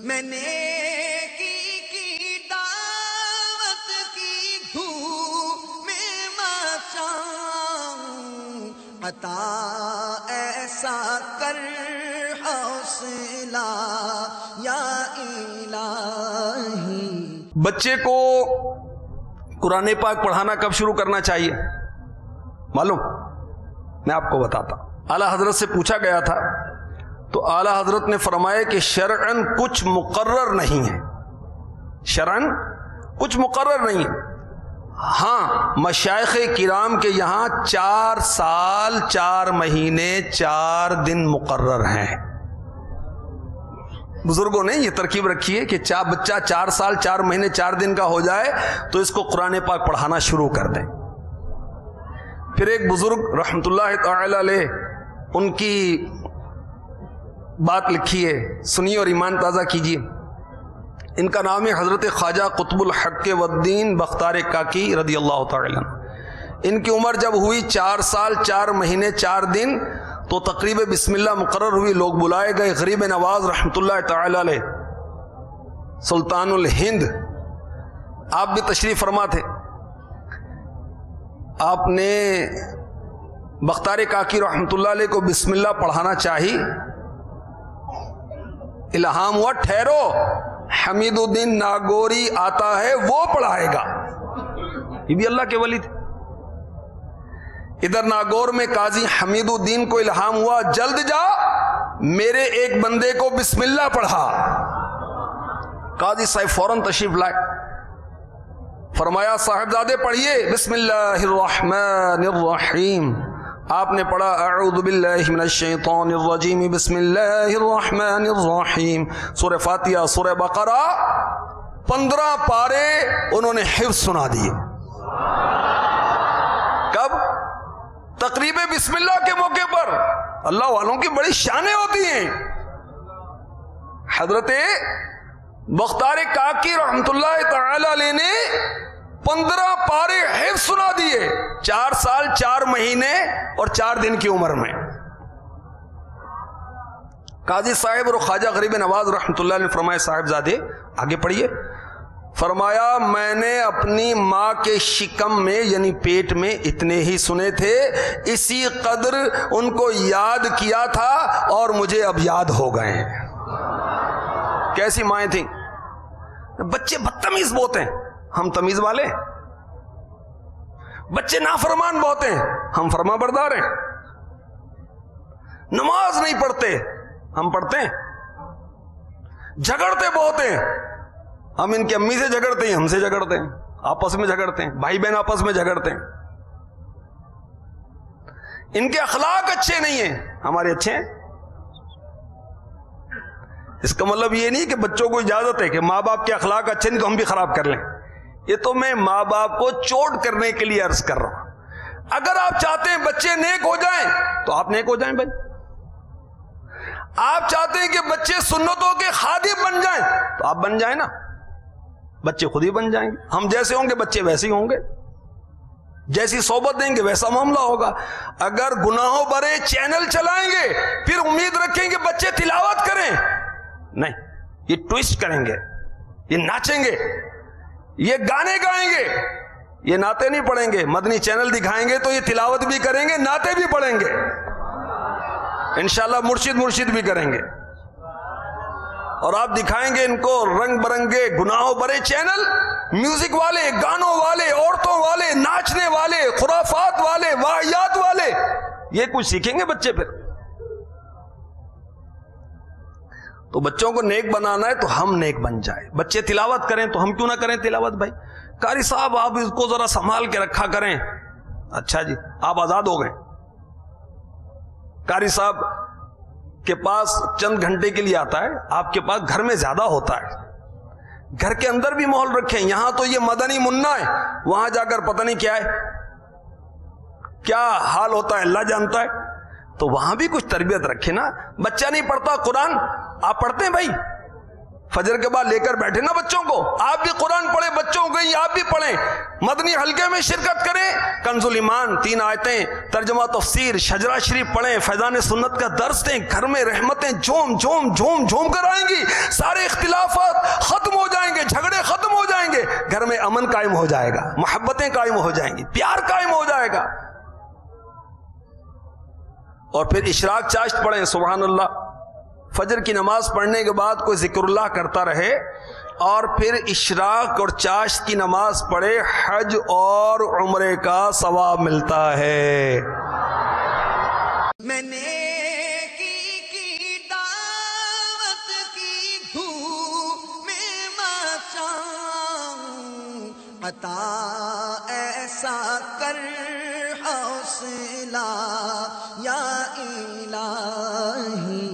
میں نیکی کی دعوت کی دھوم میں مچاؤں، عطا ایسا کر حوصلہ یا الہی۔ بچے کو قرآن پاک پڑھانا کب شروع کرنا چاہیے معلوم؟ میں آپ کو بتاتا ہوں۔ اعلیٰ حضرت سے پوچھا گیا تھا تو اعلیٰ حضرت نے فرمایا کہ شرعاً کچھ مقرر نہیں ہے، شرعاً کچھ مقرر نہیں ہے، ہاں مشائخ کرام کے یہاں 4 سال 4 مہینے 4 دن مقرر ہیں۔ بزرگوں نے یہ ترکیب رکھی ہے کہ بچہ 4 سال 4 مہینے 4 دن کا ہو جائے تو اس کو قرآن پاک پڑھانا شروع کر دیں۔ پھر ایک بزرگ رحمت اللہ تعالی علیہ ان کی بات لکھی ہے، سنیے اور ایمان تازہ کیجیے۔ ان کا نام ہے حضرت خواجہ قطب الحق والدین بختار کاکی رضی اللہ تعالی عنہ۔ ان کی عمر جب ہوئی 4 سال 4 مہینے 4 دن تو تقریب بسم اللہ مقرر ہوئی، لوگ بلائے گئے۔ غریب نواز رحمت اللہ تعالی علیہ سلطان الہند آپ بھی تشریف فرما تھے، آپ نے بختار کاکی رحمت اللہ علیہ کو بسم اللہ پڑھانا چاہی، الہام ہوا ٹھہرو حمید الدین ناگوری آتا ہے وہ پڑھائے گا، یہ بھی اللہ کے ولی تھے۔ ادھر ناگور میں قاضی حمید الدین کو الہام ہوا جلد جا میرے ایک بندے کو بسم اللہ پڑھا۔ قاضی صاحب فوراً تشریف لائے، فرمایا صاحبزادے پڑھیے بسم اللہ الرحمن الرحیم۔ آپ نے پڑھا اعوذ باللہ من الشیطان الرجیم بسم اللہ الرحمن الرحیم۔ سورہ فاتحہ سورہ بقرہ 15 پارے انہوں نے حفظ سنا دیے۔ کب؟ تقریب بسم اللہ کے موقع پر۔ اللہ والوں کی بڑی شانیں ہوتی ہیں۔ حضرت بختار کاکی رحمت اللہ تعالی علیہ نے 15 پارے حفظ سنا دیے 4 سال 4 مہینے اور 4 دن کی عمر میں۔ قاضی صاحب اور خواجہ غریب نواز رحمت اللہ نے فرمایا صاحبزادے آگے پڑھیے۔ فرمایا میں نے اپنی ماں کے شکم میں یعنی پیٹ میں اتنے ہی سنے تھے، اسی قدر ان کو یاد کیا تھا اور مجھے اب یاد ہو گئے ہیں۔ کیسی مائیں تھیں؟ بچے بدتمیز بہت ہیں، ہم تمیز والے۔ بچے نافرمان بہت ہیں، ہم فرما بردار ہیں۔ نماز نہیں پڑھتے، ہم پڑھتے ہیں۔ جھگڑتے بہت ہیں، ہم ان کی امی سے جھگڑتے ہیں، ہم سے جھگڑتے ہیں، آپس میں جھگڑتے ہیں، بھائی بہن آپس میں جھگڑتے ہیں۔ ان کے اخلاق اچھے نہیں ہیں، ہمارے اچھے ہیں۔ اس کا مطلب یہ نہیں کہ بچوں کو اجازت ہے کہ ماں باپ کے اخلاق اچھے نہیں تو ہم بھی خراب کر لیں۔ یہ تو میں ماں باپ کو چوٹ کرنے کے لیے عرض کر رہا ہوں۔ اگر آپ چاہتے ہیں بچے نیک ہو جائیں تو آپ نیک ہو جائیں بھائی۔ آپ چاہتے ہیں کہ بچے سنتوں کے خادم بن جائیں تو آپ بن جائیں نا، بچے خود ہی بن جائیں گے۔ ہم جیسے ہوں گے بچے ویسے ہی ہوں گے، جیسی صحبت دیں گے ویسا معاملہ ہوگا۔ اگر گناہوں بھرے چینل چلائیں گے پھر امید رکھیں گے بچے تلاوت کریں، نہیں، یہ ٹویسٹ کریں گے، یہ ناچیں گے، یہ گانے گائیں گے، یہ نعتیں نہیں پڑھیں گے۔ مدنی چینل دکھائیں گے تو یہ تلاوت بھی کریں گے، نعتیں بھی پڑھیں گے، انشاءاللہ مرشد بھی کریں گے۔ اور آپ دکھائیں گے ان کو رنگ برنگے گناہوں بھرے چینل، میوزک والے، گانوں والے، عورتوں والے، ناچنے والے، خرافات والے، واہیات والے، یہ کچھ سیکھیں گے بچے پھر۔ تو بچوں کو نیک بنانا ہے تو ہم نیک بن جائیں۔ بچے تلاوت کریں تو ہم کیوں نہ کریں تلاوت بھائی؟ قاری صاحب آپ اس کو ذرا سنبھال کے رکھا کریں۔ اچھا جی، آپ آزاد ہو گئے۔ قاری صاحب کے پاس چند گھنٹے کے لیے آتا ہے، آپ کے پاس گھر میں زیادہ ہوتا ہے۔ گھر کے اندر بھی ماحول رکھیں۔ یہاں تو یہ مدنی منا ہے، وہاں جا کر پتہ نہیں کیا ہے، کیا حال ہوتا ہے اللہ جانتا ہے۔ تو وہاں بھی کچھ تربیت رکھے نا۔ بچہ نہیں پڑھتا قرآن، آپ پڑھتے ہیں بھائی، فجر کے بعد لے کر بیٹھے نا بچوں کو، آپ بھی قرآن پڑھیں، بچوں کو آپ بھی پڑھیں، مدنی حلقے میں شرکت کریں۔ کنز الایمان 3 آیتیں، ترجمہ تفسیر، شجرہ شریف پڑھیں، فیضان سنت کا درس دیں، گھر میں رحمتیں جھوم جھوم جھوم جھوم کر آئیں گی، سارے اختلاف قائم ہو جائے گا، محبتیں قائم ہو جائیں گی، پیار قائم ہو جائے گا. اور پھر اشراق چاشت پڑھیں. سبحان اللہ. فجر کی نماز پڑھنے کے بعد کوئی ذکر اللہ کرتا رہے اور پھر اشراق اور چاشت کی نماز پڑھے، حج اور عمرے کا ثواب ملتا ہے. میں نے کی دعوت کی دھوم میں مچاؤں، عطا ایسا کر حوصلہ یا الہی.